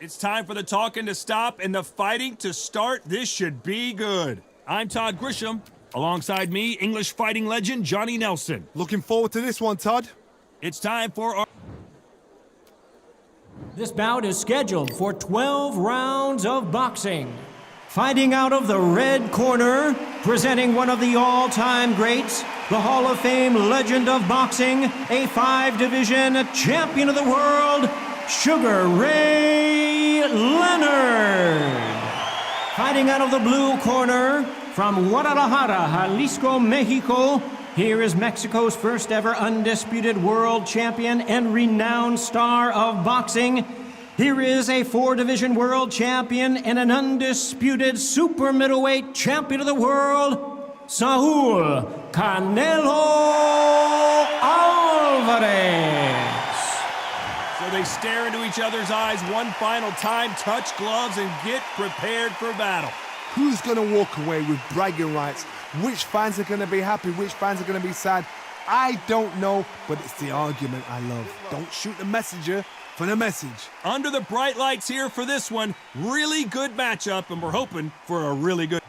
It's time for the talking to stop and the fighting to start. This should be good. I'm Todd Grisham. Alongside me, English fighting legend Johnny Nelson. Looking forward to this one, Todd. It's time for our... This bout is scheduled for 12 rounds of boxing. Fighting out of the red corner, presenting one of the all-time greats, the Hall of Fame legend of boxing, a 5-division champion of the world, Sugar Ray Leonard. Fighting out of the blue corner, from Guadalajara, Jalisco, Mexico, here is Mexico's first ever undisputed world champion and renowned star of boxing. Here is a 4-division world champion and an undisputed super middleweight champion of the world, Saul Canelo Alvarez. So they stare into each other's eyes one final time, touch gloves, and get prepared for battle. Who's going to walk away with bragging rights? Which fans are going to be happy? Which fans are going to be sad? I don't know, but it's the argument I love. Don't shoot the messenger for the message. Under the bright lights here for this one, really good matchup, and we're hoping for a really good...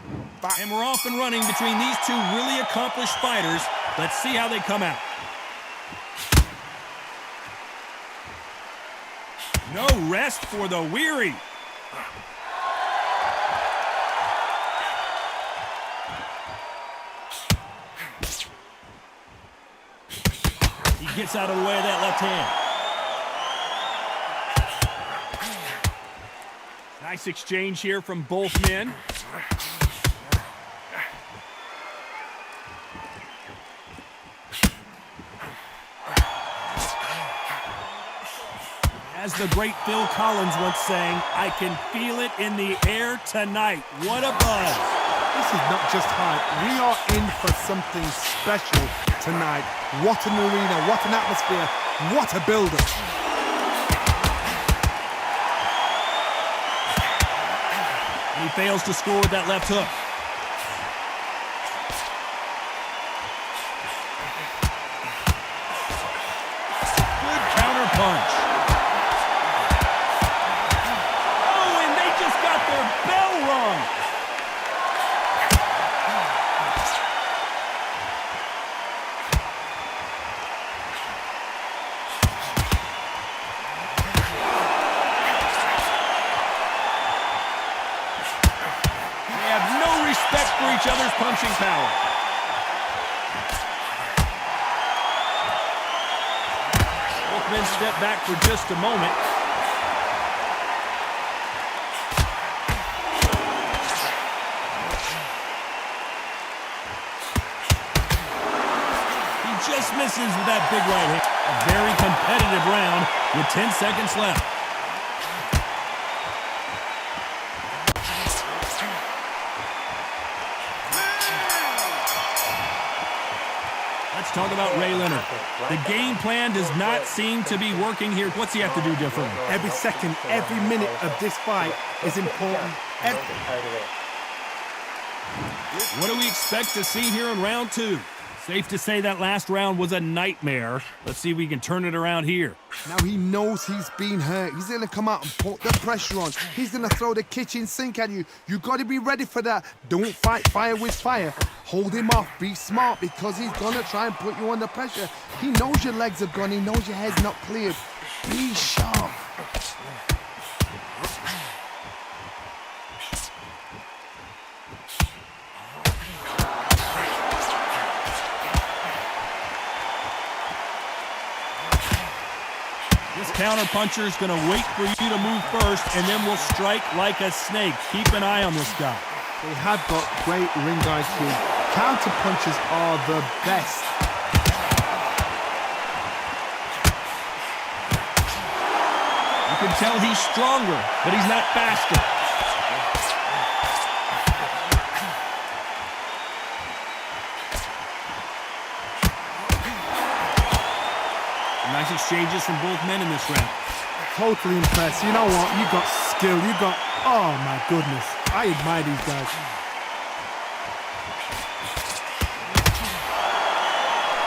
And we're off and running between these two really accomplished fighters. Let's see how they come out. No rest for the weary. He gets out of the way of that left hand. Nice exchange here from both men. As the great Phil Collins once sang, I can feel it in the air tonight. What a buzz. This is not just hype. We are in for something special tonight. What an arena, what an atmosphere, what a build-up. He fails to score with that left hook. Good counter punch. Oh, and they just got their bell rung. Respect for each other's punching power. Both men step back for just a moment. He just misses with that big right hand. A very competitive round with 10 seconds left. Let's talk about Ray Leonard. The game plan does not seem to be working here. What's he have to do differently? Every second, every minute of this fight is important. What do we expect to see here in round 2? Safe to say that last round was a nightmare. Let's see if we can turn it around here. Now he knows he's been hurt. He's going to come out and put the pressure on. He's going to throw the kitchen sink at you. You got to be ready for that. Don't fight fire with fire. Hold him off. Be smart because he's going to try and put you under pressure. He knows your legs are gone. He knows your head's not cleared. Be sharp. This counter-puncher is going to wait for you to move first, and then will strike like a snake. Keep an eye on this guy. They have got great ring IQ. Counter-punches are the best. You can tell he's stronger, but he's not faster. Nice exchanges from both men in this round. Totally impressed. You know what? You got skill. You got... Oh, my goodness. I admire these guys.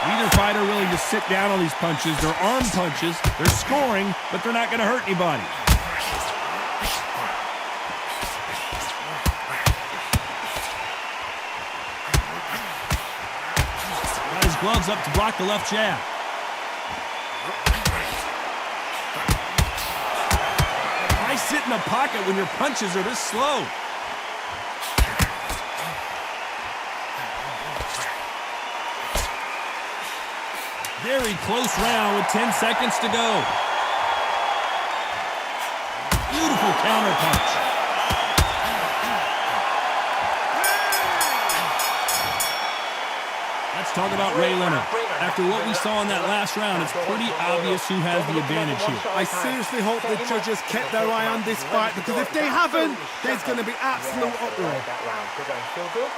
Neither fighter willing to sit down on these punches. They're arm punches. They're scoring, but they're not going to hurt anybody. gloves up to block the left jab. Why sit in the pocket when your punches are this slow? Very close round with 10 seconds to go. Beautiful counter punch. Let's talk about Ray Leonard. After what we saw in that last round, it's pretty obvious who has the advantage here. I seriously hope the judges kept their eye on this fight, because if they haven't, there's going to be absolute uproar. That round. Good round. Feel good?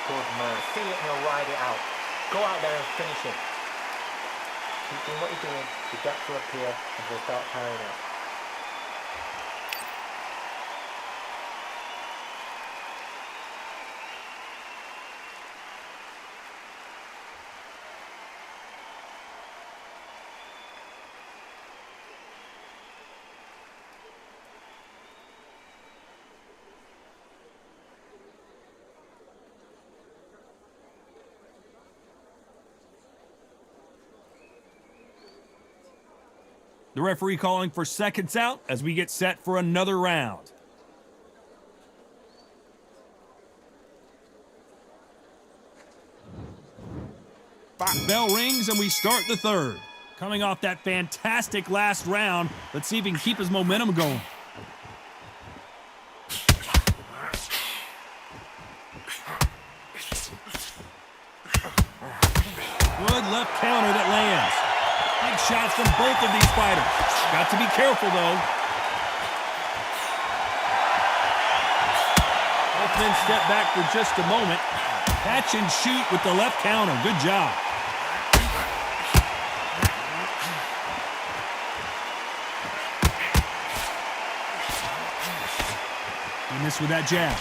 Good man. Feel it and he'll ride it out. Go out there and finish it. Keep doing what you're doing. The gaps will appear and he'll start carrying out. The referee calling for seconds out as we get set for another round. Bell rings and we start the third. Coming off that fantastic last round, let's see if he can keep his momentum going. Good left counter that lands. Big shots from both of these fighters. Got to be careful, though. Both men step back for just a moment. Catch and shoot with the left counter. Good job. He missed with that jab.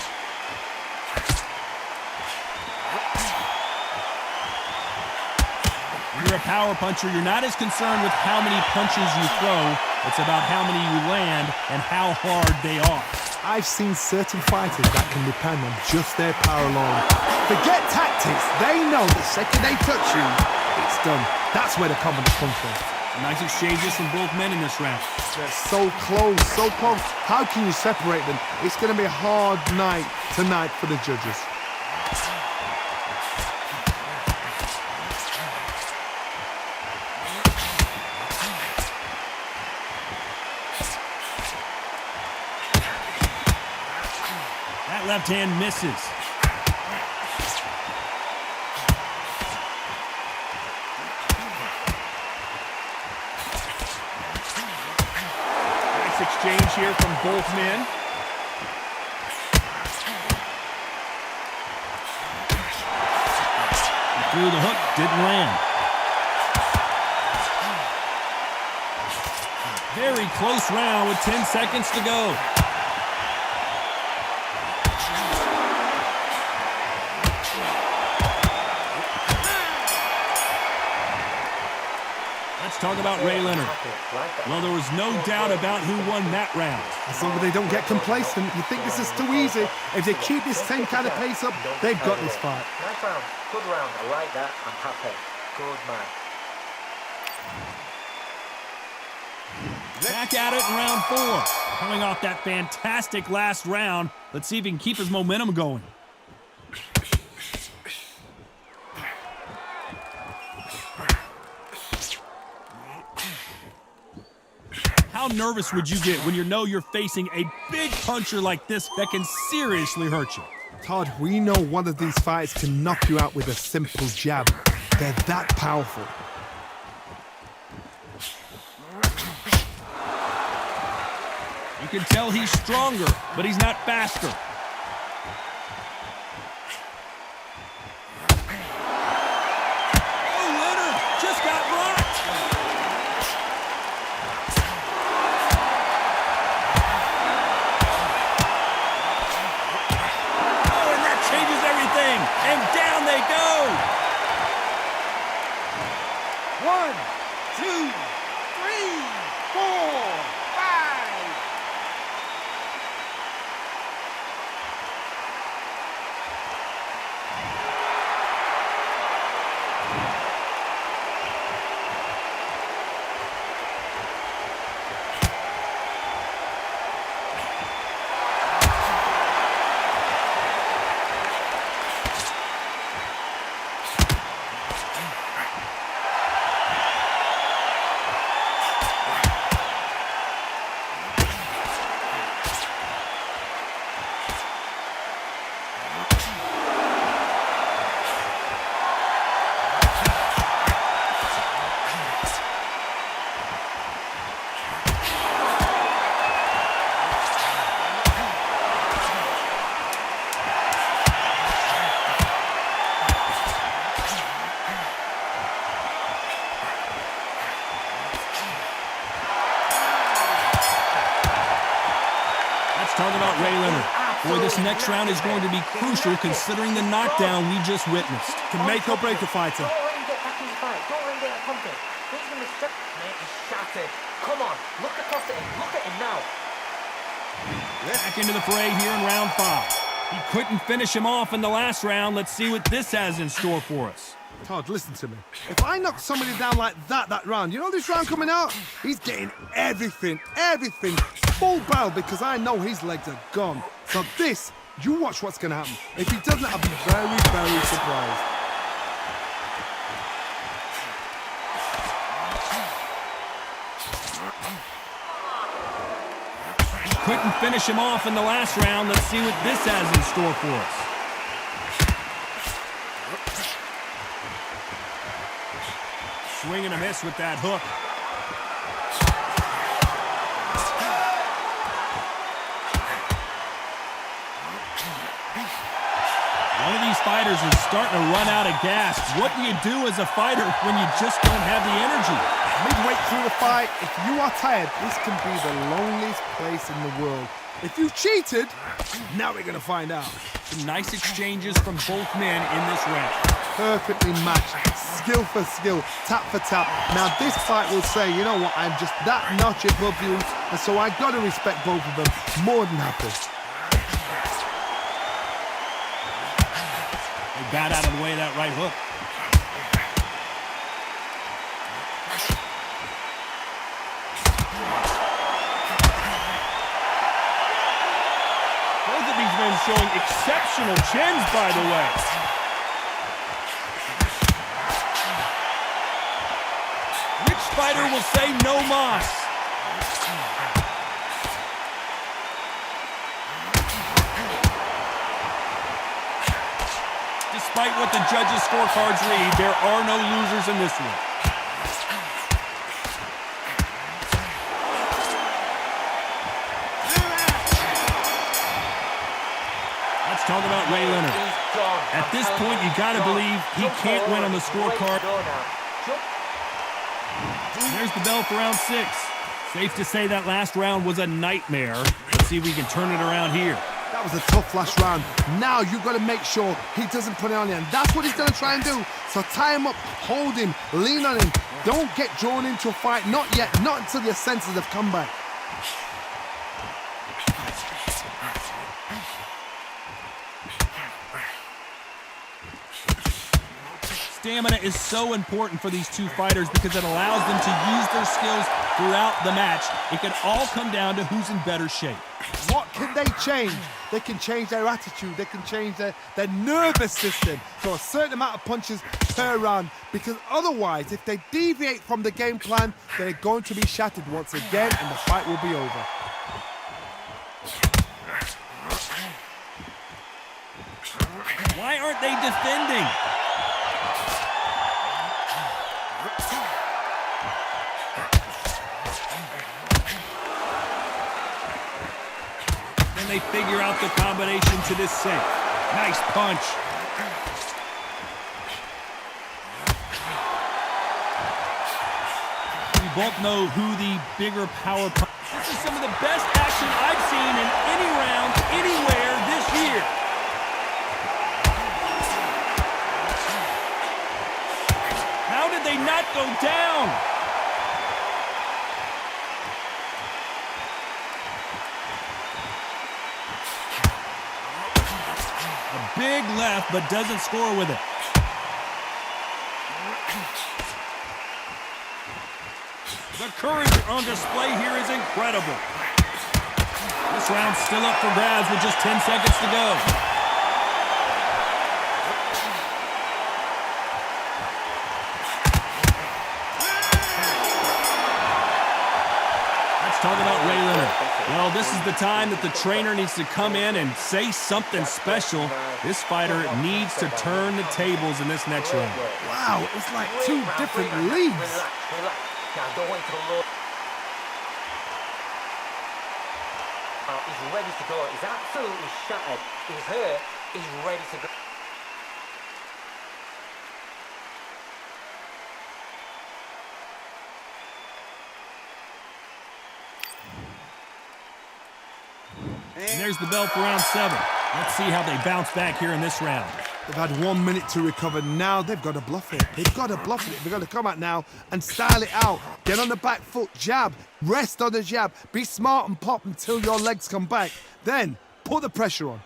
When you're a power puncher, you're not as concerned with how many punches you throw. It's about how many you land and how hard they are. I've seen certain fighters that can depend on just their power alone. Forget tactics. They know the second they touch you, it's done. That's where the confidence comes from. Nice exchanges from both men in this round. They're so close, so close. How can you separate them? It's going to be a hard night tonight for the judges. That left hand misses. Nice exchange here from both men. He threw the hook, didn't land. Very close round with 10 seconds to go. Talk about Ray Leonard. Well, there was no doubt about who won that round. As long as they don't get complacent, you think this is too easy. If they keep this same kind of pace up, they've got this fight. Nice round. Good round. I like that. I'm happy. Good man. Back at it in round 4. Coming off that fantastic last round, let's see if he can keep his momentum going. How nervous would you get when you know you're facing a big puncher like this that can seriously hurt you? Todd, we know one of these fights can knock you out with a simple jab. They're that powerful. You can tell he's stronger, but he's not faster. Oh, Leonard just got rocked. And down they go. 1, 2, 3, 4, 5. Let's talk about Ray Leonard. Boy, this next round is going to be crucial considering the knockdown we just witnessed. Can make or break a fighter. Don't let him get back in the fight. Don't let him get that pumping. He's going to be mate, he's shattered. Come on, look across at him. Look at him now. Back into the fray here in round 5. He couldn't finish him off in the last round. Let's see what this has in store for us. Todd, listen to me. If I knock somebody down like that round, you know this round coming out? He's getting everything, full barrel, because I know his legs are gone. So this, you watch what's going to happen. If he doesn't, I'll be very, very surprised. Couldn't finish him off in the last round. Let's see what this has in store for us. Swing and a miss with that hook. One of these fighters is starting to run out of gas. What do you do as a fighter when you just don't have the energy? Midway through the fight, if you are tired, this can be the loneliest place in the world. If you cheated, now we're going to find out. Some nice exchanges from both men in this round. Perfectly matched, skill for skill, tap for tap. Now this fight will say, you know what, I'm just that notch above you, and so I got to respect both of them more than happy. They bat out of the way of that right hook. Both of these men showing exceptional chins, by the way. Which fighter will say no mas? Despite what the judges' scorecards read, there are no losers in this one. Let's talk about Ray Leonard. At this point, you got to believe he can't win on the scorecard. There's the bell for round 6. Safe to say that last round was a nightmare. Let's see if we can turn it around here. That was a tough last round. Now you've got to make sure he doesn't put it on you, and that's what he's going to try and do. So tie him up, hold him, lean on him. Don't get drawn into a fight. Not yet. Not until your senses have come back. Stamina is so important for these two fighters because it allows them to use their skills throughout the match. It can all come down to who's in better shape. What can they change? They can change their attitude. They can change their nervous system. So a certain amount of punches per round, because otherwise, if they deviate from the game plan, they're going to be shattered once again, and the fight will be over. Why aren't they defending? Then they figure out the combination to this sink. Nice punch. We both know who the bigger power punch. This is some of the best action I've seen in any round, anywhere this year. How did they not go down? A big left, but doesn't score with it. The courage on display here is incredible. This round's still up for grabs with just 10 seconds to go. Talk about Ray Leonard. Well, this is the time that the trainer needs to come in and say something special. This fighter needs to turn the tables in this next round. Wow, it's like two different leagues. Relax. Now, don't wait till the Lord. He's ready to go. He's absolutely shattered. He's hurt. He's ready to go. And there's the bell for round 7. Let's see how they bounce back here in this round. They've had 1 minute to recover. Now they've got to bluff it. They've got to bluff it. They've got to come out now and style it out. Get on the back foot, jab, rest on the jab. Be smart and pop until your legs come back. Then put the pressure on.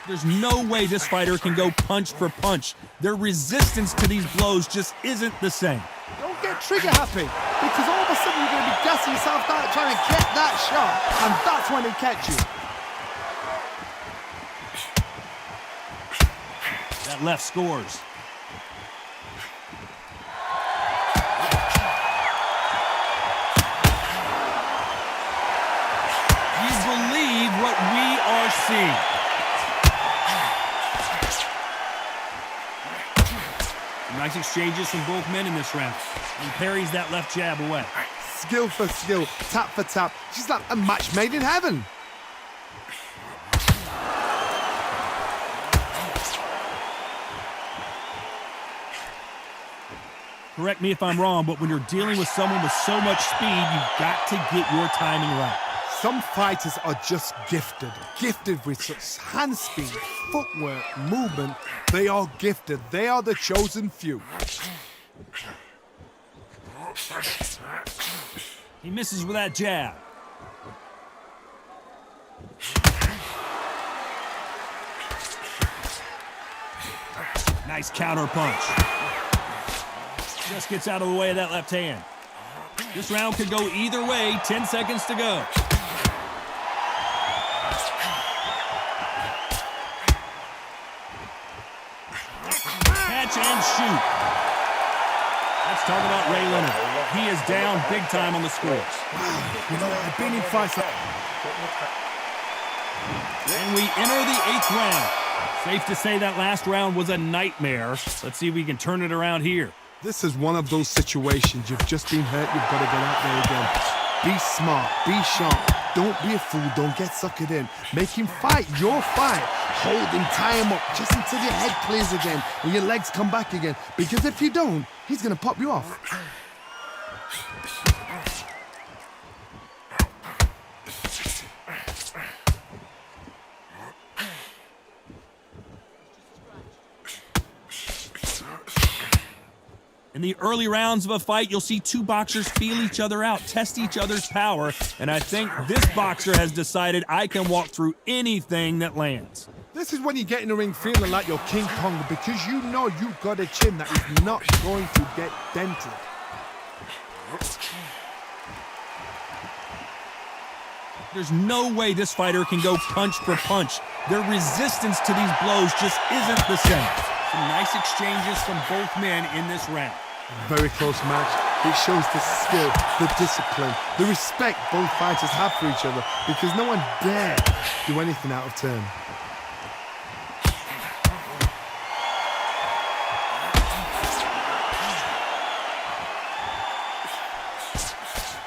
There's no way this fighter can go punch for punch. Their resistance to these blows just isn't the same. Don't get trigger happy, because all of a sudden you're going to be gassing yourself out trying to get that shot, and that's when they catch you. That left scores. Do you believe what we are seeing? Nice exchanges from both men in this round. He parries that left jab away. Skill for skill, tap for tap. She's like a match made in heaven. Correct me if I'm wrong, but when you're dealing with someone with so much speed, you've got to get your timing right. Some fighters are just gifted with such hand speed, footwork, movement. They are gifted. They are the chosen few. He misses with that jab. Nice counter punch. Just gets out of the way of that left hand. This round could go either way. 10 seconds to go. Catch and shoot. Let's talk about Ray Leonard. He is down big time on the scores. You know, I've been in fights. And we enter the 8th round. Safe to say that last round was a nightmare. Let's see if we can turn it around here. This is one of those situations. You've just been hurt. You've got to get out there again. Be smart. Be sharp. Don't be a fool. Don't get suckered in. Make him fight your fight. Hold him, tie him up, just until your head clears again and your legs come back again. Because if you don't, he's going to pop you off. In the early rounds of a fight, you'll see two boxers feel each other out, test each other's power, and I think this boxer has decided I can walk through anything that lands. This is when you get in the ring feeling like you're King Kong, because you know you've got a chin that is not going to get dented. There's no way this fighter can go punch for punch. Their resistance to these blows just isn't the same. Some nice exchanges from both men in this round. Very close match. It shows the skill, the discipline, the respect both fighters have for each other, because no one dare do anything out of turn.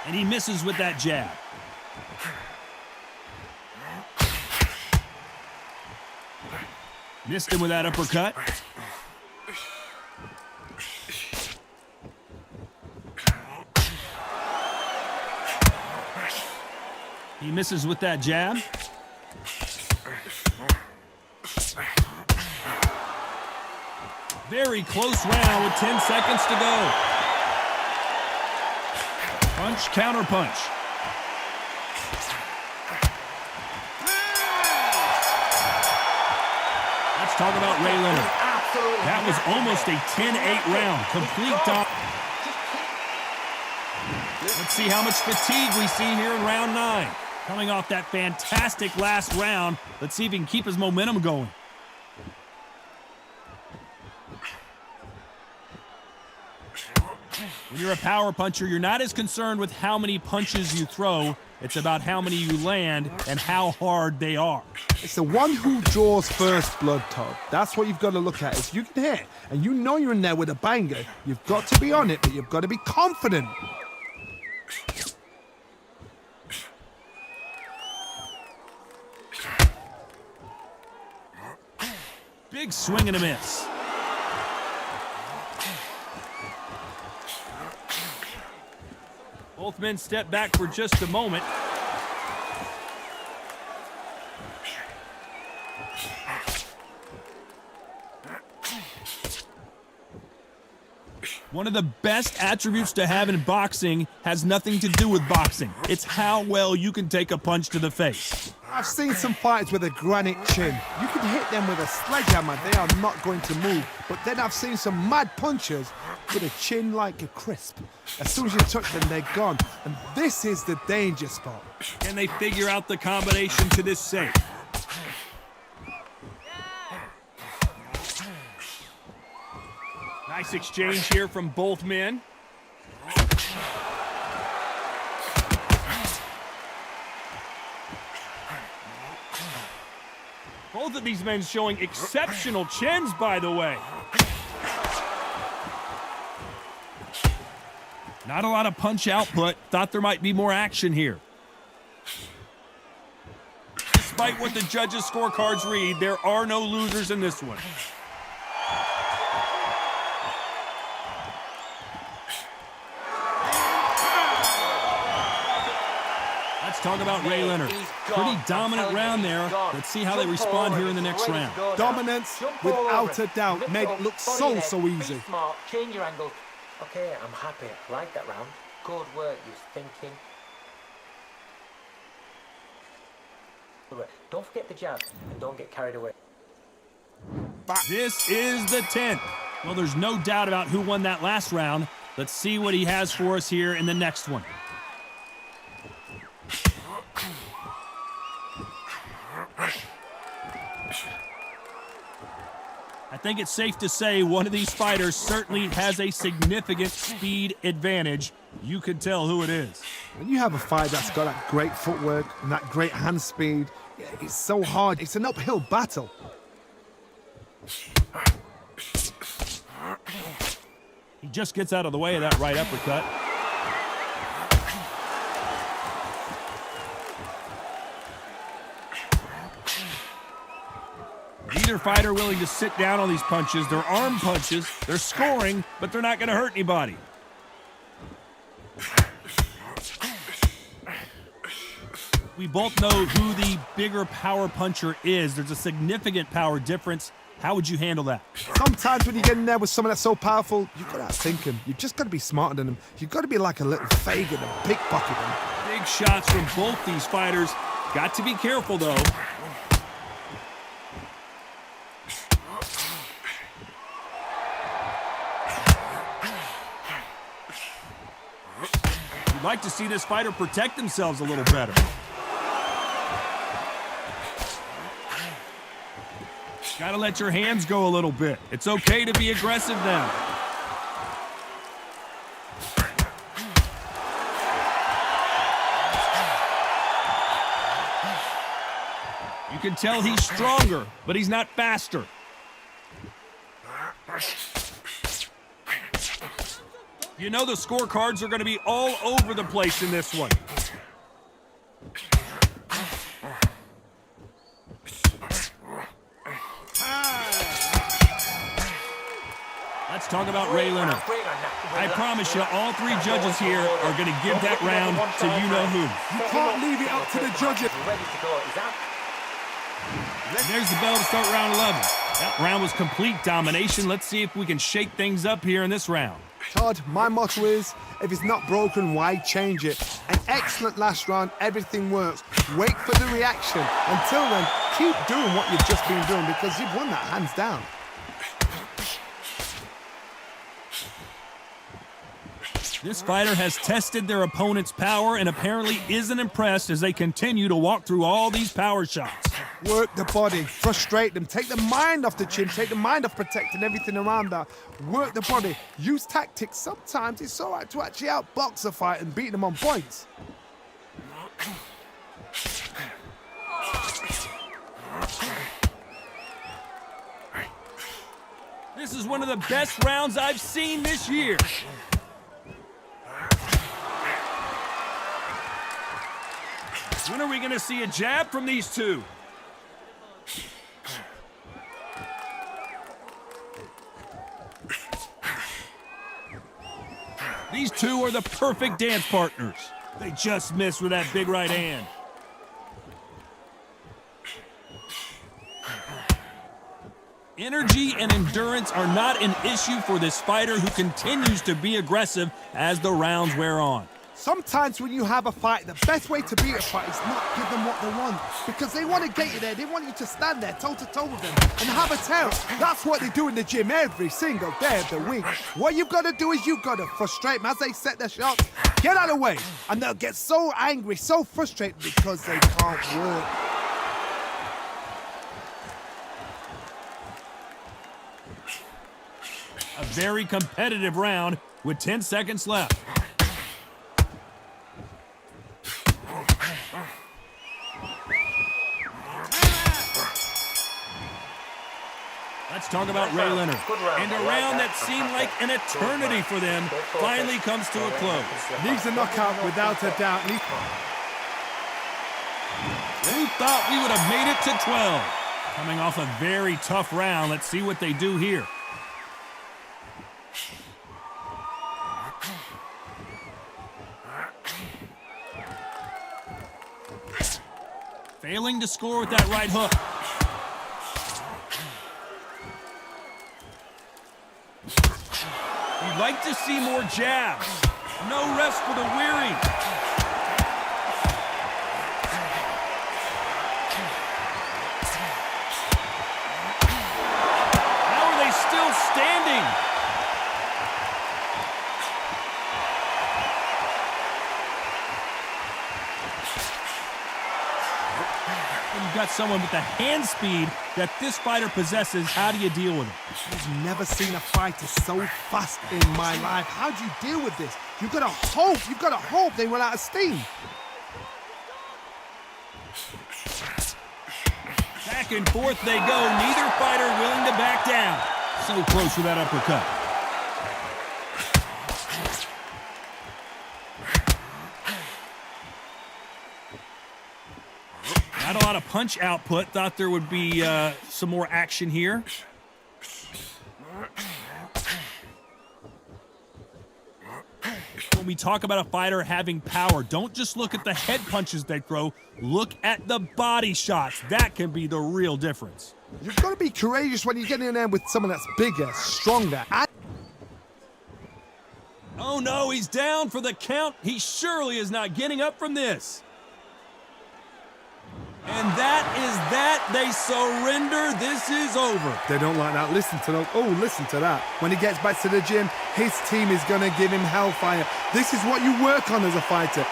And he misses with that jab. Missed him with that uppercut. He misses with that jab. Very close round with 10 seconds to go. Punch, counter punch. Let's talk about Ray Leonard. That was almost a 10-8 round. Complete top. Let's see how much fatigue we see here in round 9. Coming off that fantastic last round, let's see if he can keep his momentum going. When you're a power puncher, you're not as concerned with how many punches you throw. It's about how many you land and how hard they are. It's the one who draws first blood, Todd. That's what you've got to look at. If you can hit and you know you're in there with a banger, you've got to be on it, but you've got to be confident. Big swing and a miss. Both men step back for just a moment. One of the best attributes to have in boxing has nothing to do with boxing. It's how well you can take a punch to the face. I've seen some fighters with a granite chin. You can hit them with a sledgehammer, they are not going to move. But then I've seen some mad punchers with a chin like a crisp. As soon as you touch them, they're gone. And this is the danger spot. Can they figure out the combination to this safe? Nice exchange here from both men. Both of these men showing exceptional chins, by the way. Not a lot of punch output. Thought there might be more action here. Despite what the judges' scorecards read, there are no losers in this one. Let's talk about Leonard. Pretty dominant round there. Let's see how they respond here in the next round. Dominance, without a doubt, made it look so easy. Smart, change your angle. Okay, I'm happy. I like that round. Good work, you was thinking. Don't forget the jab and don't get carried away. This is the 10th. Well, there's no doubt about who won that last round. Let's see what he has for us here in the next one. I think it's safe to say one of these fighters certainly has a significant speed advantage. You can tell who it is. When you have a fight that's got that great footwork and that great hand speed, it's so hard. It's an uphill battle. He just gets out of the way of that right uppercut. Neither fighter willing to sit down on these punches. They're arm punches. They're scoring, but they're not going to hurt anybody. We both know who the bigger power puncher is. There's a significant power difference. How would you handle that? Sometimes when you get in there with someone that's so powerful, you've got to outthink him. You've just got to be smarter than him. You've got to be like a little Fagin and pickpocket him. Big shots from both these fighters. Got to be careful, though. You'd like to see this fighter protect themselves a little better. Gotta let your hands go a little bit. It's okay to be aggressive now. You can tell he's stronger, but he's not faster. You know the scorecards are going to be all over the place in this one. Let's talk about Leonard. I promise you, all three judges here are going to give that round to you-know-who. You can't leave it up to the judges. There's the bell to start round 11. That round was complete domination. Let's see if we can shake things up here in this round. Todd, my motto is, if it's not broken, why change it? An excellent last round, everything works. Wait for the reaction. Until then, keep doing what you've just been doing because you've won that hands down. This fighter has tested their opponent's power and apparently isn't impressed as they continue to walk through all these power shots. Work the body, frustrate them, take the mind off the chin, take the mind off protecting everything around that. Work the body, use tactics. Sometimes it's all right to actually outbox a fight and beat them on points. This is one of the best rounds I've seen this year. When are we going to see a jab from these two? These two are the perfect dance partners. They just missed with that big right hand. Energy and endurance are not an issue for this fighter who continues to be aggressive as the rounds wear on. Sometimes when you have a fight, the best way to beat a fight is not give them what they want. Because they want to get you there. They want you to stand there toe-to-toe with them and have a tear. That's what they do in the gym every single day of the week. What you've got to do is you've got to frustrate them as they set their shots. Get out of the way. And they'll get so angry, so frustrated because they can't work. A very competitive round with 10 seconds left. Let's talk about Ray Leonard. And a round that seemed like an eternity for them finally comes to a close. Needs a knockout without a doubt. Who thought we would have made it to 12? Coming off a very tough round, let's see what they do here. Failing to score with that right hook. You'd like to see more jabs. No rest for the weary. How are they still standing? When you've got someone with the hand speed that this fighter possesses, how do you deal with it? I've never seen a fighter so fast in my life. How do you deal with this? You've got to hope they run out of steam. Back and forth they go, neither fighter willing to back down. So close with that uppercut. Not a lot of punch output. Thought there would be some more action here. When we talk about a fighter having power, don't just look at the head punches they throw. Look at the body shots. That can be the real difference. You've got to be courageous when you get in there with someone that's bigger, stronger. Oh no, he's down for the count. He surely is not getting up from this. And that is that. They surrender. This is over. They don't like that. Listen to those. Oh, listen to that. When he gets back to the gym, his team is going to give him hellfire. This is what you work on as a fighter.